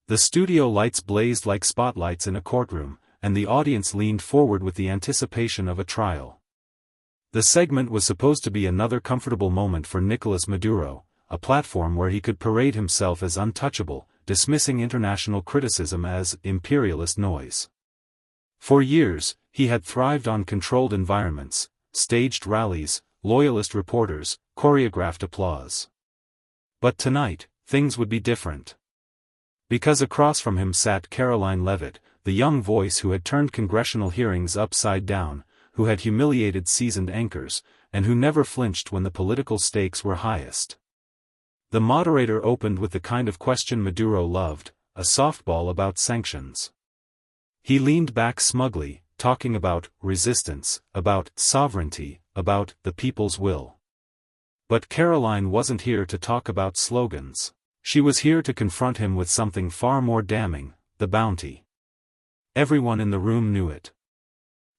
The studio lights blazed like spotlights in a courtroom, and the audience leaned forward with the anticipation of a trial. The segment was supposed to be another comfortable moment for Nicolás Maduro, a platform where he could parade himself as untouchable, dismissing international criticism as imperialist noise. For years, he had thrived on controlled environments, staged rallies, loyalist reporters, choreographed applause. But tonight, things would be different. Because across from him sat Karoline Leavitt, the young voice who had turned congressional hearings upside down, who had humiliated seasoned anchors, and who never flinched when the political stakes were highest. The moderator opened with the kind of question Maduro loved, a softball about sanctions. He leaned back smugly, talking about resistance, about sovereignty, about the people's will. But Karoline wasn't here to talk about slogans. She was here to confront him with something far more damning, the bounty. Everyone in the room knew it.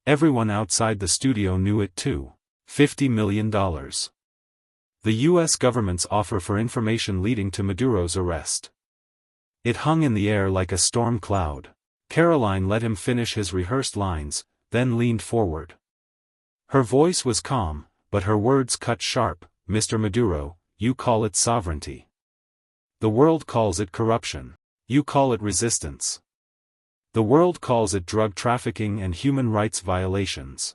Everyone outside the studio knew it too. $50 million. The U.S. government's offer for information leading to Maduro's arrest. It hung in the air like a storm cloud. Karoline let him finish his rehearsed lines, then leaned forward. Her voice was calm, but her words cut sharp. Mr. Maduro, you call it sovereignty. The world calls it corruption. You call it resistance. The world calls it drug trafficking and human rights violations.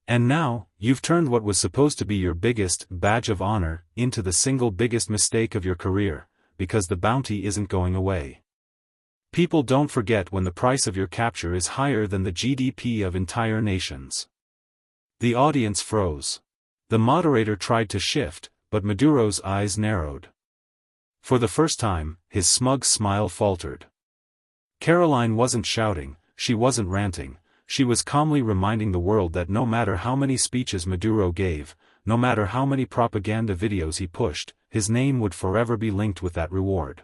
And now, you've turned what was supposed to be your biggest badge of honor into the single biggest mistake of your career, because the bounty isn't going away. People don't forget when the price of your capture is higher than the GDP of entire nations. The audience froze. The moderator tried to shift, but Maduro's eyes narrowed. For the first time, his smug smile faltered. Karoline wasn't shouting, she wasn't ranting, she was calmly reminding the world that no matter how many speeches Maduro gave, no matter how many propaganda videos he pushed, his name would forever be linked with that reward.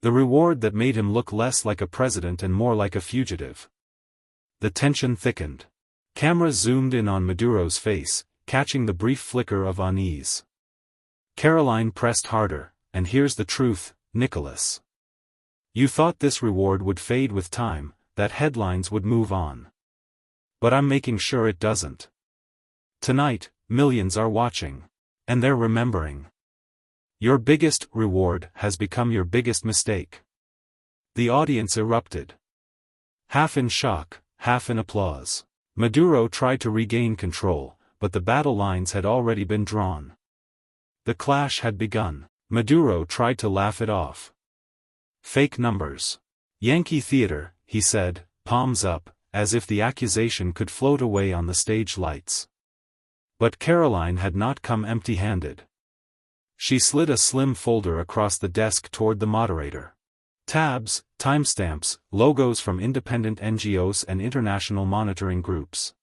The reward that made him look less like a president and more like a fugitive. The tension thickened. Cameras zoomed in on Maduro's face, catching the brief flicker of unease. Karoline pressed harder, and here's the truth, Nicolás. You thought this reward would fade with time, that headlines would move on. But I'm making sure it doesn't. Tonight, millions are watching. And they're remembering. Your biggest reward has become your biggest mistake. The audience erupted. Half in shock, half in applause. Maduro tried to regain control, but the battle lines had already been drawn. The clash had begun. Maduro tried to laugh it off. Fake numbers. Yankee theater, he said, palms up, as if the accusation could float away on the stage lights. But Karoline had not come empty-handed. She slid a slim folder across the desk toward the moderator. Tabs, timestamps, logos from independent NGOs and international monitoring groups.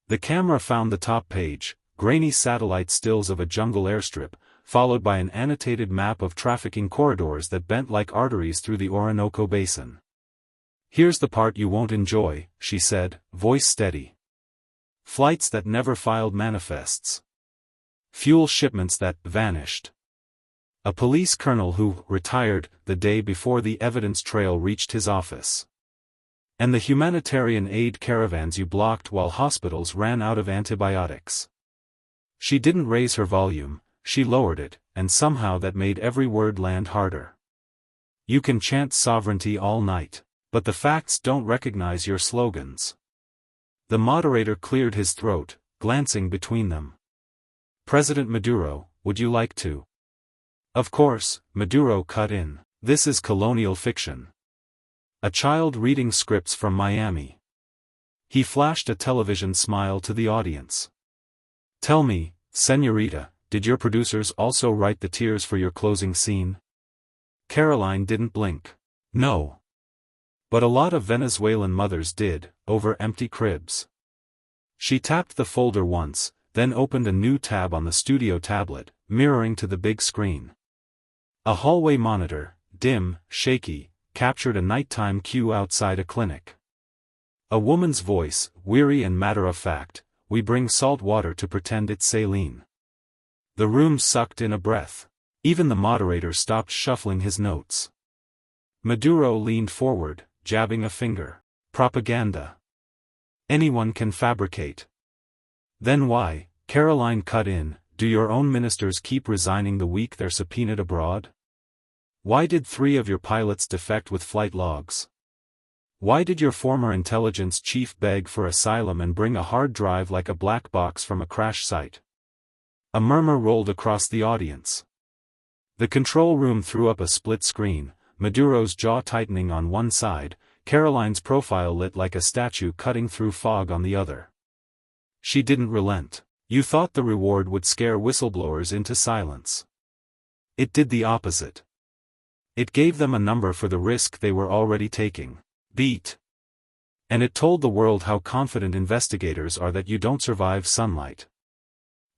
The camera found the top page, grainy satellite stills of a jungle airstrip, followed by an annotated map of trafficking corridors that bent like arteries through the Orinoco Basin. Here's the part you won't enjoy, she said, voice steady. Flights that never filed manifests. Fuel shipments that vanished. A police colonel who retired the day before the evidence trail reached his office. And the humanitarian aid caravans you blocked while hospitals ran out of antibiotics. She didn't raise her volume, she lowered it, and somehow that made every word land harder. You can chant sovereignty all night, but the facts don't recognize your slogans. The moderator cleared his throat, glancing between them. President Maduro, would you like to? Of course, Maduro cut in. This is colonial fiction. A child reading scripts from Miami. He flashed a television smile to the audience. Tell me, señorita, did your producers also write the tears for your closing scene? Karoline didn't blink. No. But a lot of Venezuelan mothers did, over empty cribs. She tapped the folder once, then opened a new tab on the studio tablet, mirroring to the big screen. A hallway monitor, dim, shaky, captured a nighttime queue outside a clinic. A woman's voice, weary and matter-of-fact, we bring salt water to pretend it's saline. The room sucked in a breath. Even the moderator stopped shuffling his notes. Maduro leaned forward, jabbing a finger. Propaganda. Anyone can fabricate. Then why, Karoline cut in, do your own ministers keep resigning the week they're subpoenaed abroad? Why did 3 of your pilots defect with flight logs? Why did your former intelligence chief beg for asylum and bring a hard drive like a black box from a crash site? A murmur rolled across the audience. The control room threw up a split screen, Maduro's jaw tightening on one side, Karoline's profile lit like a statue cutting through fog on the other. She didn't relent. You thought the reward would scare whistleblowers into silence. It did the opposite. It gave them a number for the risk they were already taking. Beat. And it told the world how confident investigators are that you don't survive sunlight.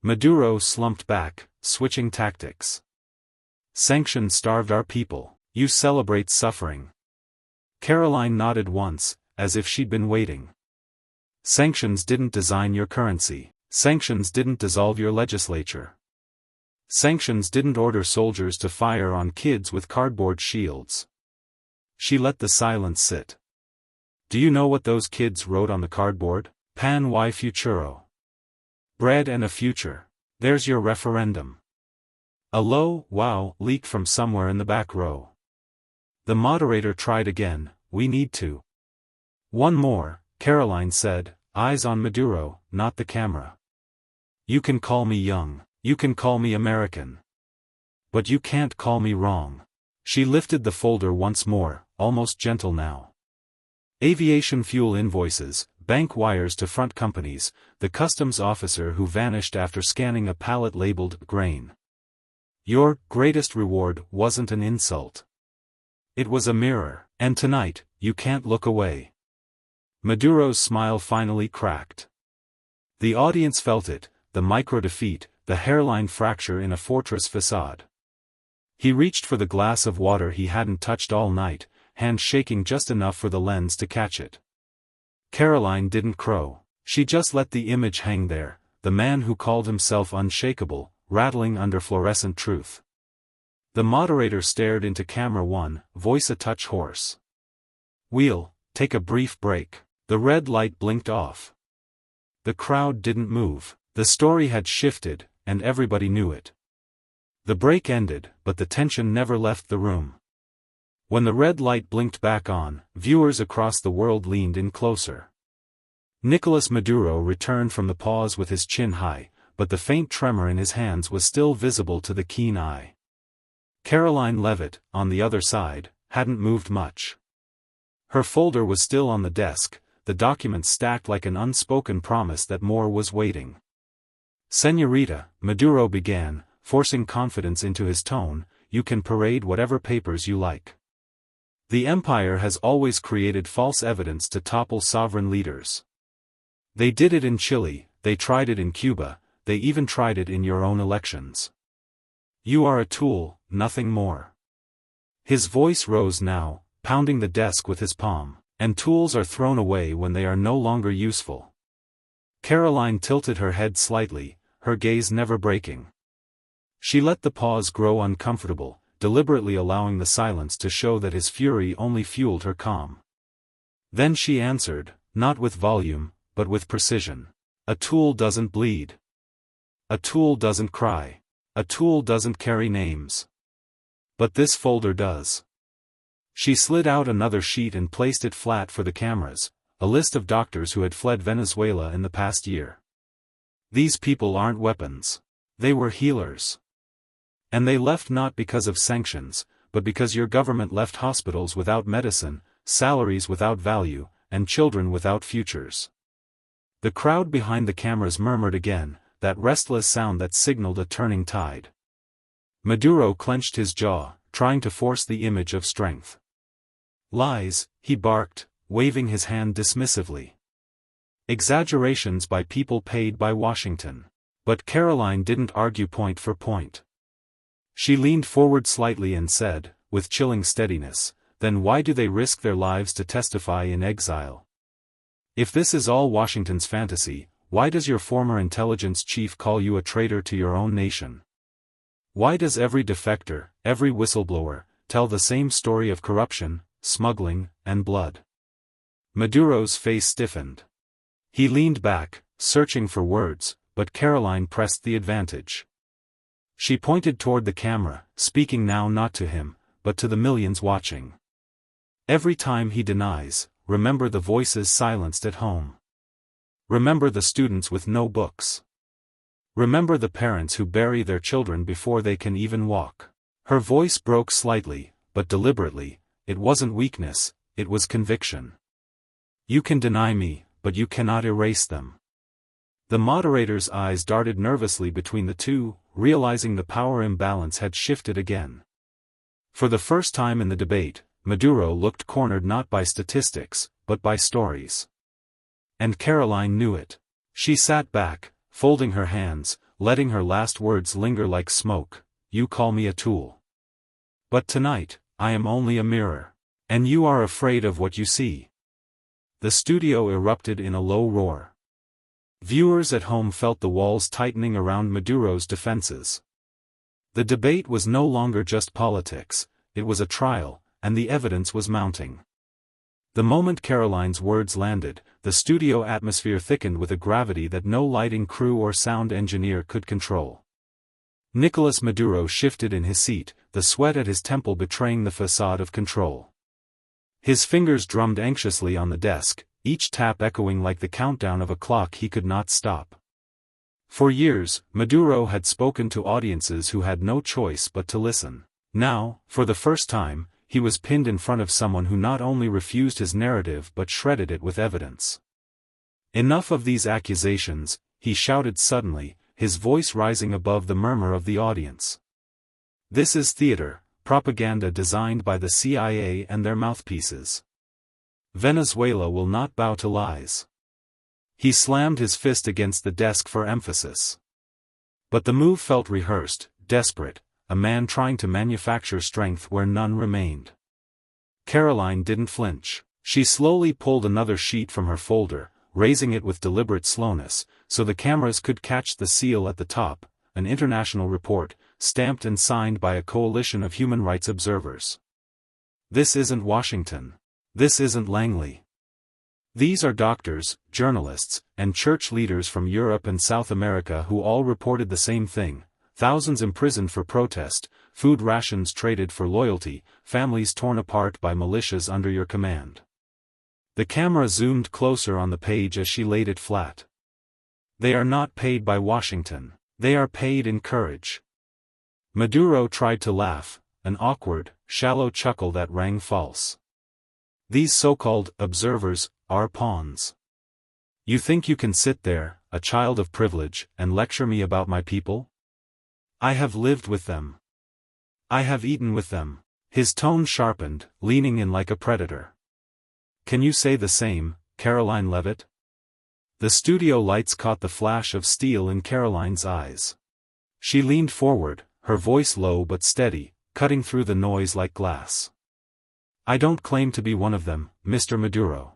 Maduro slumped back, switching tactics. Sanctions starved our people. You celebrate suffering. Karoline nodded once, as if she'd been waiting. Sanctions didn't design your currency. Sanctions didn't dissolve your legislature. Sanctions didn't order soldiers to fire on kids with cardboard shields. She let the silence sit. Do you know what those kids wrote on the cardboard? Pan y futuro. Bread and a future. There's your referendum. A low, wow, leak from somewhere in the back row. The moderator tried again, we need to. One more, Karoline said, eyes on Maduro, not the camera. You can call me young, you can call me American. But you can't call me wrong. She lifted the folder once more, almost gentle now. Aviation fuel invoices, bank wires to front companies, the customs officer who vanished after scanning a pallet labeled grain. Your greatest reward wasn't an insult. It was a mirror, and tonight, you can't look away. Maduro's smile finally cracked. The audience felt it, the micro-defeat, the hairline fracture in a fortress facade. He reached for the glass of water he hadn't touched all night, hand shaking just enough for the lens to catch it. Karoline didn't crow. She just let the image hang there, the man who called himself unshakable, rattling under fluorescent truth. The moderator stared into camera 1, voice a touch hoarse. We'll take a brief break. The red light blinked off. The crowd didn't move. The story had shifted, and everybody knew it. The break ended, but the tension never left the room. When the red light blinked back on, viewers across the world leaned in closer. Nicolás Maduro returned from the pause with his chin high, but the faint tremor in his hands was still visible to the keen eye. Karoline Leavitt, on the other side, hadn't moved much. Her folder was still on the desk, the documents stacked like an unspoken promise that more was waiting. Señorita, Maduro began, forcing confidence into his tone, you can parade whatever papers you like. The empire has always created false evidence to topple sovereign leaders. They did it in Chile, they tried it in Cuba, they even tried it in your own elections. You are a tool, nothing more. His voice rose now, pounding the desk with his palm, and tools are thrown away when they are no longer useful. Karoline tilted her head slightly, her gaze never breaking. She let the pause grow uncomfortable, deliberately allowing the silence to show that his fury only fueled her calm. Then she answered, not with volume, but with precision. A tool doesn't bleed. A tool doesn't cry. A tool doesn't carry names. But this folder does. She slid out another sheet and placed it flat for the cameras, a list of doctors who had fled Venezuela in the past year. These people aren't weapons. They were healers. And they left not because of sanctions, but because your government left hospitals without medicine, salaries without value, and children without futures. The crowd behind the cameras murmured again, that restless sound that signaled a turning tide. Maduro clenched his jaw, trying to force the image of strength. Lies, he barked, waving his hand dismissively. Exaggerations by people paid by Washington. But Karoline didn't argue point for point. She leaned forward slightly and said, with chilling steadiness, then why do they risk their lives to testify in exile? If this is all Washington's fantasy, why does your former intelligence chief call you a traitor to your own nation? Why does every defector, every whistleblower, tell the same story of corruption, smuggling, and blood. Maduro's face stiffened. He leaned back, searching for words, but Karoline pressed the advantage. She pointed toward the camera, speaking now not to him, but to the millions watching. Every time he denies, remember the voices silenced at home. Remember the students with no books. Remember the parents who bury their children before they can even walk. Her voice broke slightly, but deliberately. It wasn't weakness, it was conviction. You can deny me, but you cannot erase them. The moderator's eyes darted nervously between the two, realizing the power imbalance had shifted again. For the first time in the debate, Maduro looked cornered not by statistics, but by stories. And Karoline knew it. She sat back, folding her hands, letting her last words linger like smoke. You call me a tool. But tonight, I am only a mirror. And you are afraid of what you see. The studio erupted in a low roar. Viewers at home felt the walls tightening around Maduro's defenses. The debate was no longer just politics, it was a trial, and the evidence was mounting. The moment Karoline's words landed, the studio atmosphere thickened with a gravity that no lighting crew or sound engineer could control. Nicolás Maduro shifted in his seat, the sweat at his temple betraying the facade of control. His fingers drummed anxiously on the desk, each tap echoing like the countdown of a clock he could not stop. For years, Maduro had spoken to audiences who had no choice but to listen. Now, for the first time, he was pinned in front of someone who not only refused his narrative but shredded it with evidence. Enough of these accusations, he shouted suddenly, his voice rising above the murmur of the audience. This is theater, propaganda designed by the CIA and their mouthpieces. Venezuela will not bow to lies. He slammed his fist against the desk for emphasis. But the move felt rehearsed, desperate, a man trying to manufacture strength where none remained. Karoline didn't flinch. She slowly pulled another sheet from her folder, raising it with deliberate slowness, so the cameras could catch the seal at the top, an international report, stamped and signed by a coalition of human rights observers. This isn't Washington. This isn't Langley. These are doctors, journalists, and church leaders from Europe and South America who all reported the same thing: thousands imprisoned for protest, food rations traded for loyalty, families torn apart by militias under your command. The camera zoomed closer on the page as she laid it flat. They are not paid by Washington. They are paid in courage. Maduro tried to laugh, an awkward, shallow chuckle that rang false. These so-called observers are pawns. You think you can sit there, a child of privilege, and lecture me about my people? I have lived with them. I have eaten with them. His tone sharpened, leaning in like a predator. Can you say the same, Karoline Leavitt? The studio lights caught the flash of steel in Karoline's eyes. She leaned forward, her voice low but steady, cutting through the noise like glass. I don't claim to be one of them, Mr. Maduro.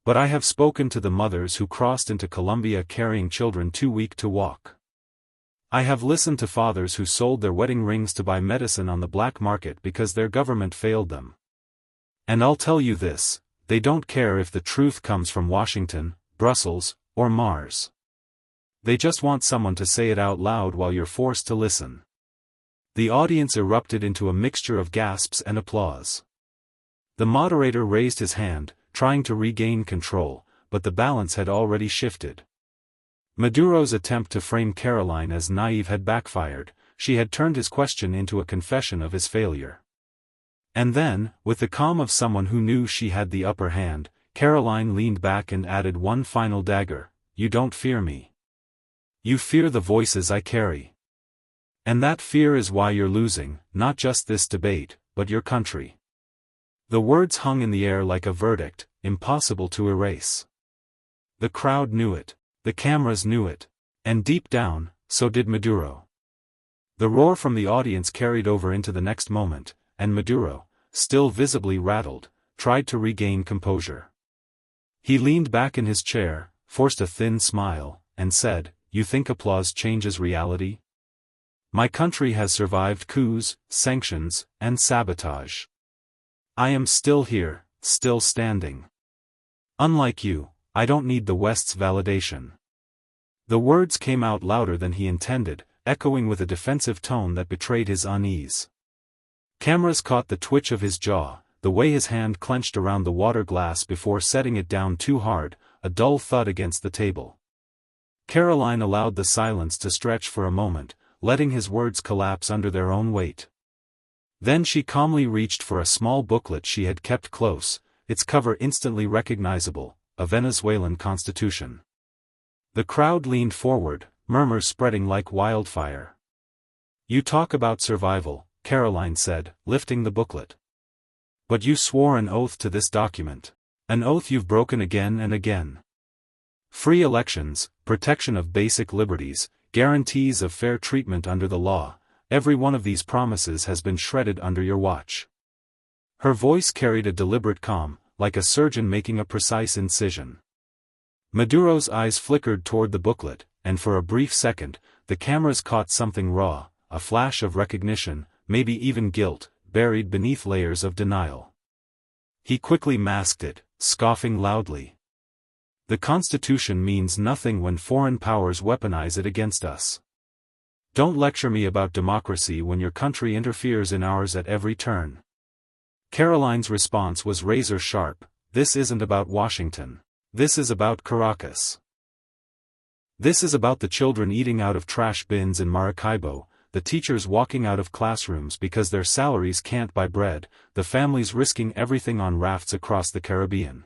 But I have spoken to the mothers who crossed into Colombia carrying children too weak to walk. I have listened to fathers who sold their wedding rings to buy medicine on the black market because their government failed them. And I'll tell you this, they don't care if the truth comes from Washington, Brussels, or Mars. They just want someone to say it out loud while you're forced to listen. The audience erupted into a mixture of gasps and applause. The moderator raised his hand, trying to regain control, but the balance had already shifted. Maduro's attempt to frame Karoline as naive had backfired. She had turned his question into a confession of his failure. And then, with the calm of someone who knew she had the upper hand, Karoline leaned back and added one final dagger: you don't fear me. You fear the voices I carry. And that fear is why you're losing, not just this debate, but your country. The words hung in the air like a verdict, impossible to erase. The crowd knew it. The cameras knew it. And deep down, so did Maduro. The roar from the audience carried over into the next moment, and Maduro, still visibly rattled, tried to regain composure. He leaned back in his chair, forced a thin smile, and said, "You think applause changes reality? My country has survived coups, sanctions, and sabotage. I am still here, still standing. Unlike you, I don't need the West's validation." The words came out louder than he intended, echoing with a defensive tone that betrayed his unease. Cameras caught the twitch of his jaw, the way his hand clenched around the water glass before setting it down too hard, a dull thud against the table. Karoline allowed the silence to stretch for a moment, letting his words collapse under their own weight. Then she calmly reached for a small booklet she had kept close, its cover instantly recognizable, a Venezuelan constitution. The crowd leaned forward, murmurs spreading like wildfire. "You talk about survival," Karoline said, lifting the booklet. "But you swore an oath to this document. An oath you've broken again and again. Free elections, protection of basic liberties, guarantees of fair treatment under the law, every one of these promises has been shredded under your watch." Her voice carried a deliberate calm, like a surgeon making a precise incision. Maduro's eyes flickered toward the booklet, and for a brief second, the cameras caught something raw, a flash of recognition, maybe even guilt, buried beneath layers of denial. He quickly masked it, scoffing loudly. "The Constitution means nothing when foreign powers weaponize it against us. Don't lecture me about democracy when your country interferes in ours at every turn." Karoline's response was razor sharp. "This isn't about Washington. This is about Caracas. This is about the children eating out of trash bins in Maracaibo, the teachers walking out of classrooms because their salaries can't buy bread, the families risking everything on rafts across the Caribbean.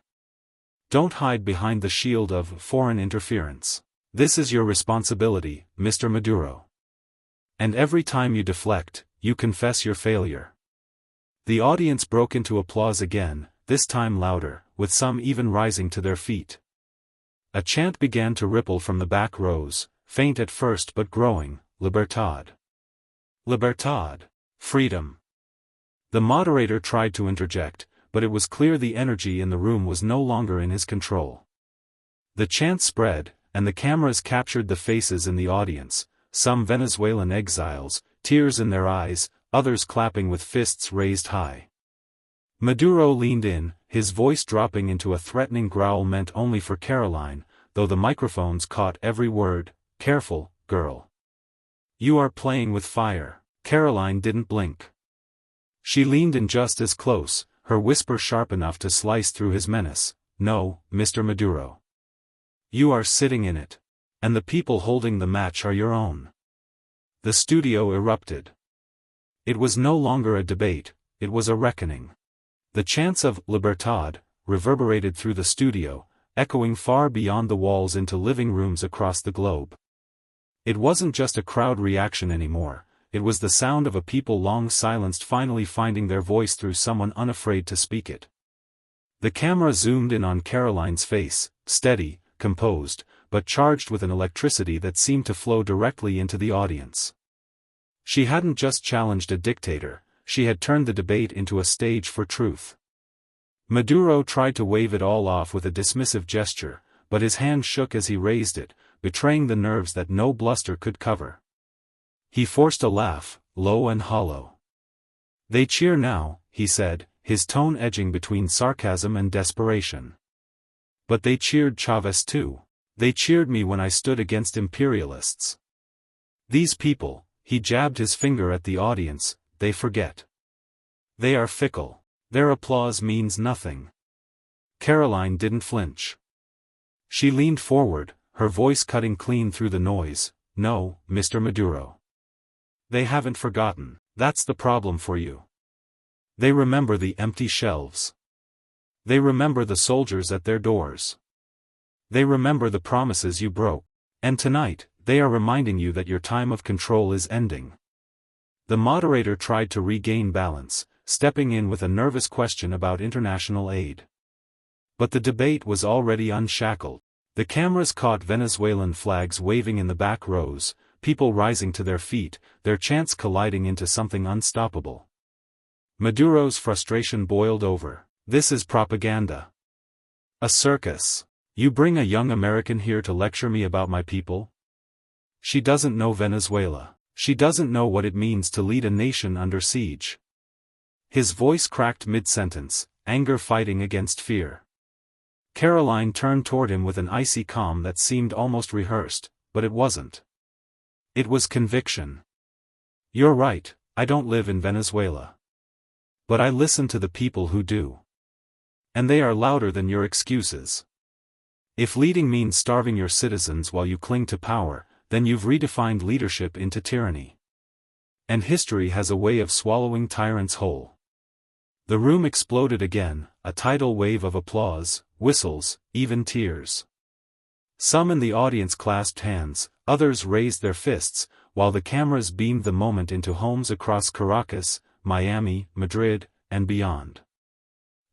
Don't hide behind the shield of foreign interference. This is your responsibility, Mr. Maduro. And every time you deflect, you confess your failure." The audience broke into applause again, this time louder, with some even rising to their feet. A chant began to ripple from the back rows, faint at first but growing, "Libertad. Libertad. Freedom." The moderator tried to interject, but it was clear the energy in the room was no longer in his control. The chant spread, and the cameras captured the faces in the audience, some Venezuelan exiles, tears in their eyes, others clapping with fists raised high. Maduro leaned in, his voice dropping into a threatening growl meant only for Karoline, though the microphones caught every word. "Careful, girl. You are playing with fire." Karoline didn't blink. She leaned in just as close, her whisper sharp enough to slice through his menace. "No, Mr. Maduro. You are sitting in it. And the people holding the match are your own." The studio erupted. It was no longer a debate, it was a reckoning. The chants of "Libertad" reverberated through the studio, echoing far beyond the walls into living rooms across the globe. It wasn't just a crowd reaction anymore, it was the sound of a people long silenced finally finding their voice through someone unafraid to speak it. The camera zoomed in on Karoline's face, steady, composed, but charged with an electricity that seemed to flow directly into the audience. She hadn't just challenged a dictator, she had turned the debate into a stage for truth. Maduro tried to wave it all off with a dismissive gesture, but his hand shook as he raised it, betraying the nerves that no bluster could cover. He forced a laugh, low and hollow. "They cheer now," he said, his tone edging between sarcasm and desperation. "But they cheered Chavez too. They cheered me when I stood against imperialists. These people," he jabbed his finger at the audience, "they forget. They are fickle. Their applause means nothing." Karoline didn't flinch. She leaned forward, her voice cutting clean through the noise. "No, Mr. Maduro. They haven't forgotten. That's the problem for you. They remember the empty shelves. They remember the soldiers at their doors. They remember the promises you broke. And tonight, they are reminding you that your time of control is ending." The moderator tried to regain balance, stepping in with a nervous question about international aid. But the debate was already unshackled. The cameras caught Venezuelan flags waving in the back rows, people rising to their feet, their chants colliding into something unstoppable. Maduro's frustration boiled over. "This is propaganda. A circus. You bring a young American here to lecture me about my people? She doesn't know Venezuela. She doesn't know what it means to lead a nation under siege. His voice cracked mid-sentence, anger fighting against fear. Karoline turned toward him with an icy calm that seemed almost rehearsed, but it wasn't. It was conviction. You're right, I don't live in Venezuela. But I listen to the people who do. And they are louder than your excuses. If leading means starving your citizens while you cling to power, then you've redefined leadership into tyranny. And history has a way of swallowing tyrants whole. The room exploded again, a tidal wave of applause, whistles, even tears. Some in the audience clasped hands, others raised their fists, while the cameras beamed the moment into homes across Caracas, Miami, Madrid, and beyond.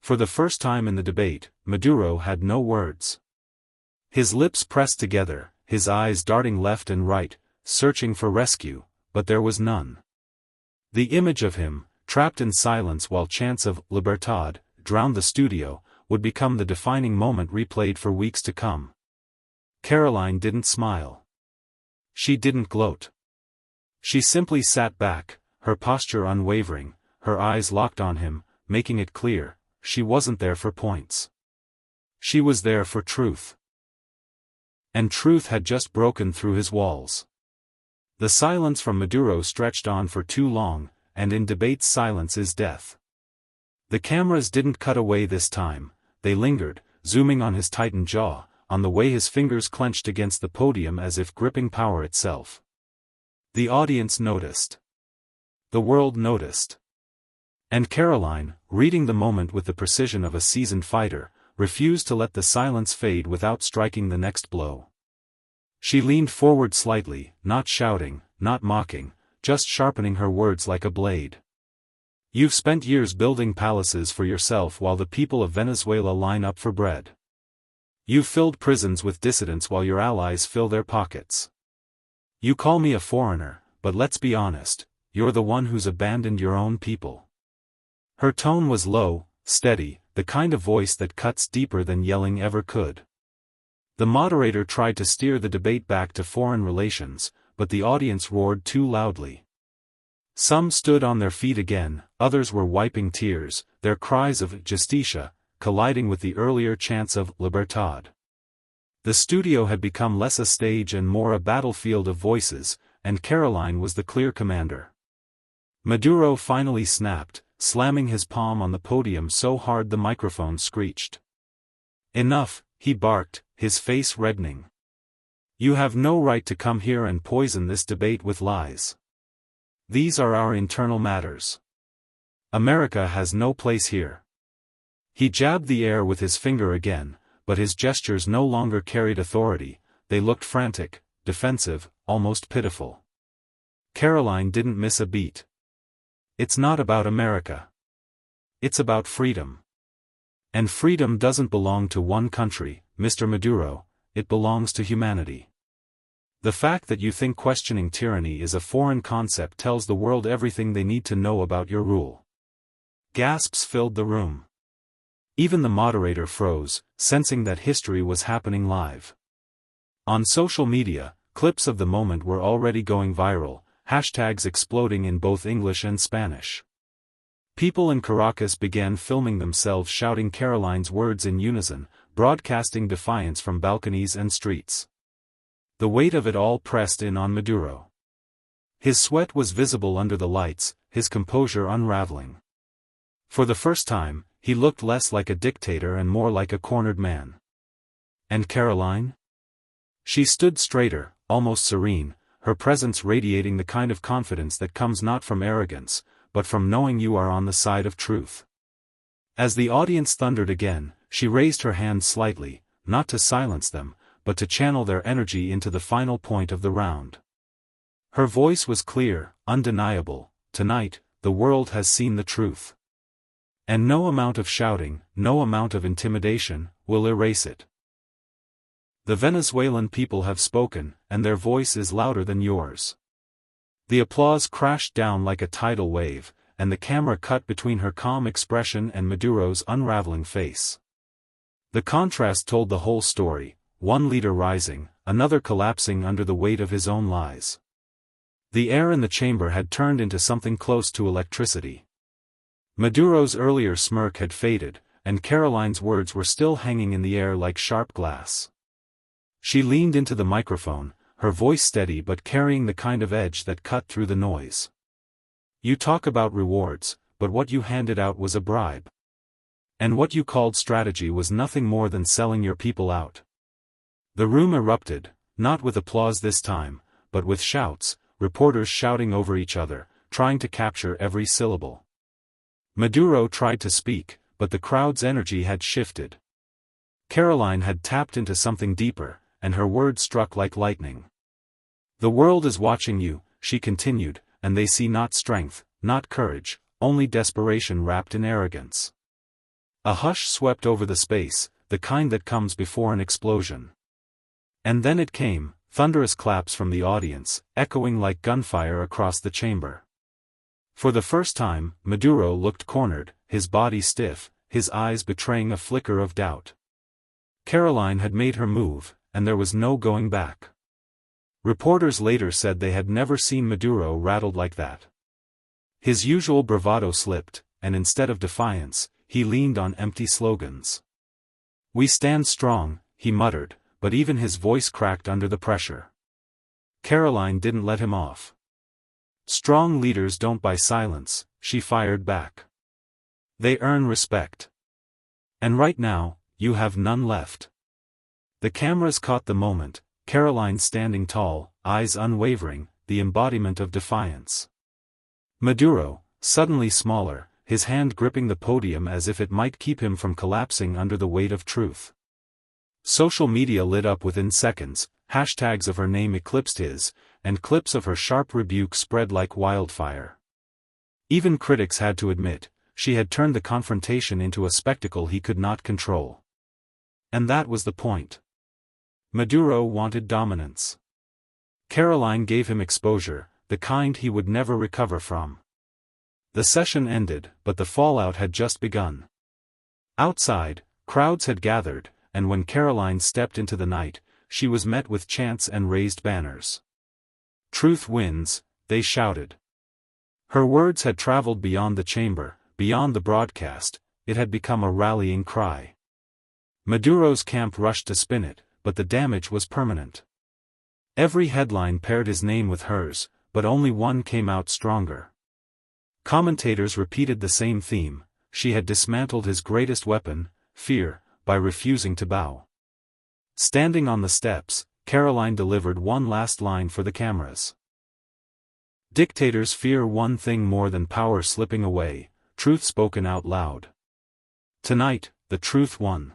For the first time in the debate, Maduro had no words. His lips pressed together, his eyes darting left and right, searching for rescue, but there was none. The image of him, trapped in silence while chants of Libertad drowned the studio, would become the defining moment replayed for weeks to come. Karoline didn't smile. She didn't gloat. She simply sat back, her posture unwavering, her eyes locked on him, making it clear, she wasn't there for points. She was there for truth. And truth had just broken through his walls. The silence from Maduro stretched on for too long, and in debates silence is death. The cameras didn't cut away this time, they lingered, zooming on his tightened jaw, on the way his fingers clenched against the podium as if gripping power itself. The audience noticed. The world noticed. And Karoline, reading the moment with the precision of a seasoned fighter, refused to let the silence fade without striking the next blow. She leaned forward slightly, not shouting, not mocking, just sharpening her words like a blade. You've spent years building palaces for yourself while the people of Venezuela line up for bread. You've filled prisons with dissidents while your allies fill their pockets. You call me a foreigner, but let's be honest, you're the one who's abandoned your own people. Her tone was low, steady, the kind of voice that cuts deeper than yelling ever could. The moderator tried to steer the debate back to foreign relations, but the audience roared too loudly. Some stood on their feet again, others were wiping tears, their cries of justicia colliding with the earlier chants of Libertad. The studio had become less a stage and more a battlefield of voices, and Karoline was the clear commander. Maduro finally snapped, slamming his palm on the podium so hard the microphone screeched. Enough, he barked, his face reddening. You have no right to come here and poison this debate with lies. These are our internal matters. America has no place here. He jabbed the air with his finger again, but his gestures no longer carried authority, they looked frantic, defensive, almost pitiful. Karoline didn't miss a beat. It's not about America. It's about freedom. And freedom doesn't belong to one country, Mr. Maduro, it belongs to humanity. The fact that you think questioning tyranny is a foreign concept tells the world everything they need to know about your rule. Gasps filled the room. Even the moderator froze, sensing that history was happening live. On social media, clips of the moment were already going viral, hashtags exploding in both English and Spanish. People in Caracas began filming themselves shouting Karoline's words in unison, broadcasting defiance from balconies and streets. The weight of it all pressed in on Maduro. His sweat was visible under the lights, his composure unraveling. For the first time, he looked less like a dictator and more like a cornered man. And Karoline? She stood straighter, almost serene, her presence radiating the kind of confidence that comes not from arrogance, but from knowing you are on the side of truth. As the audience thundered again, she raised her hand slightly, not to silence them, but to channel their energy into the final point of the round. Her voice was clear, undeniable, tonight, the world has seen the truth. And no amount of shouting, no amount of intimidation, will erase it. The Venezuelan people have spoken, and their voice is louder than yours. The applause crashed down like a tidal wave, and the camera cut between her calm expression and Maduro's unraveling face. The contrast told the whole story, one leader rising, another collapsing under the weight of his own lies. The air in the chamber had turned into something close to electricity. Maduro's earlier smirk had faded, and Karoline's words were still hanging in the air like sharp glass. She leaned into the microphone, her voice steady but carrying the kind of edge that cut through the noise. You talk about rewards, but what you handed out was a bribe. And what you called strategy was nothing more than selling your people out. The room erupted, not with applause this time, but with shouts, reporters shouting over each other, trying to capture every syllable. Maduro tried to speak, but the crowd's energy had shifted. Karoline had tapped into something deeper, and her words struck like lightning. The world is watching you, she continued, and they see not strength, not courage, only desperation wrapped in arrogance. A hush swept over the space, the kind that comes before an explosion. And then it came, thunderous claps from the audience, echoing like gunfire across the chamber. For the first time, Maduro looked cornered, his body stiff, his eyes betraying a flicker of doubt. Karoline had made her move, and there was no going back. Reporters later said they had never seen Maduro rattled like that. His usual bravado slipped, and instead of defiance, he leaned on empty slogans. "We stand strong," he muttered, but even his voice cracked under the pressure. Karoline didn't let him off. "Strong leaders don't buy silence," she fired back. "They earn respect. And right now, you have none left." The cameras caught the moment, Karoline standing tall, eyes unwavering, the embodiment of defiance. Maduro, suddenly smaller, his hand gripping the podium as if it might keep him from collapsing under the weight of truth. Social media lit up within seconds, hashtags of her name eclipsed his, and clips of her sharp rebuke spread like wildfire. Even critics had to admit, she had turned the confrontation into a spectacle he could not control. And that was the point. Maduro wanted dominance. Karoline gave him exposure, the kind he would never recover from. The session ended, but the fallout had just begun. Outside, crowds had gathered, and when Karoline stepped into the night, she was met with chants and raised banners. "Truth wins," they shouted. Her words had traveled beyond the chamber, beyond the broadcast, it had become a rallying cry. Maduro's camp rushed to spin it, but the damage was permanent. Every headline paired his name with hers, but only one came out stronger. Commentators repeated the same theme: she had dismantled his greatest weapon, fear, by refusing to bow. Standing on the steps, Karoline delivered one last line for the cameras. "Dictators fear one thing more than power slipping away, truth spoken out loud. Tonight, the truth won."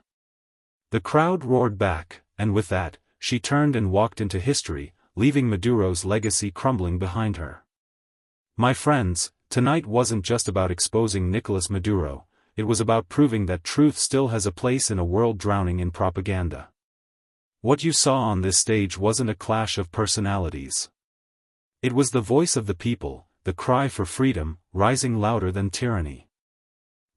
The crowd roared back, and with that, she turned and walked into history, leaving Maduro's legacy crumbling behind her. My friends, tonight wasn't just about exposing Nicolás Maduro, it was about proving that truth still has a place in a world drowning in propaganda. What you saw on this stage wasn't a clash of personalities. It was the voice of the people, the cry for freedom, rising louder than tyranny.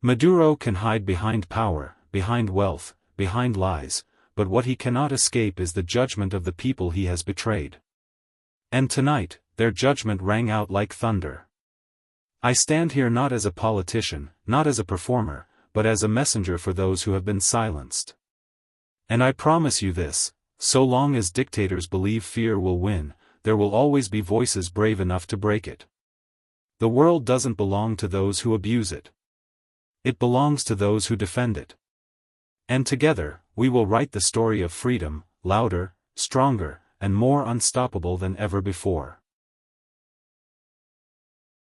Maduro can hide behind power, behind wealth, behind lies, but what he cannot escape is the judgment of the people he has betrayed. And tonight, their judgment rang out like thunder. I stand here not as a politician, not as a performer, but as a messenger for those who have been silenced. And I promise you this, so long as dictators believe fear will win, there will always be voices brave enough to break it. The world doesn't belong to those who abuse it. It belongs to those who defend it. And together, we will write the story of freedom, louder, stronger, and more unstoppable than ever before.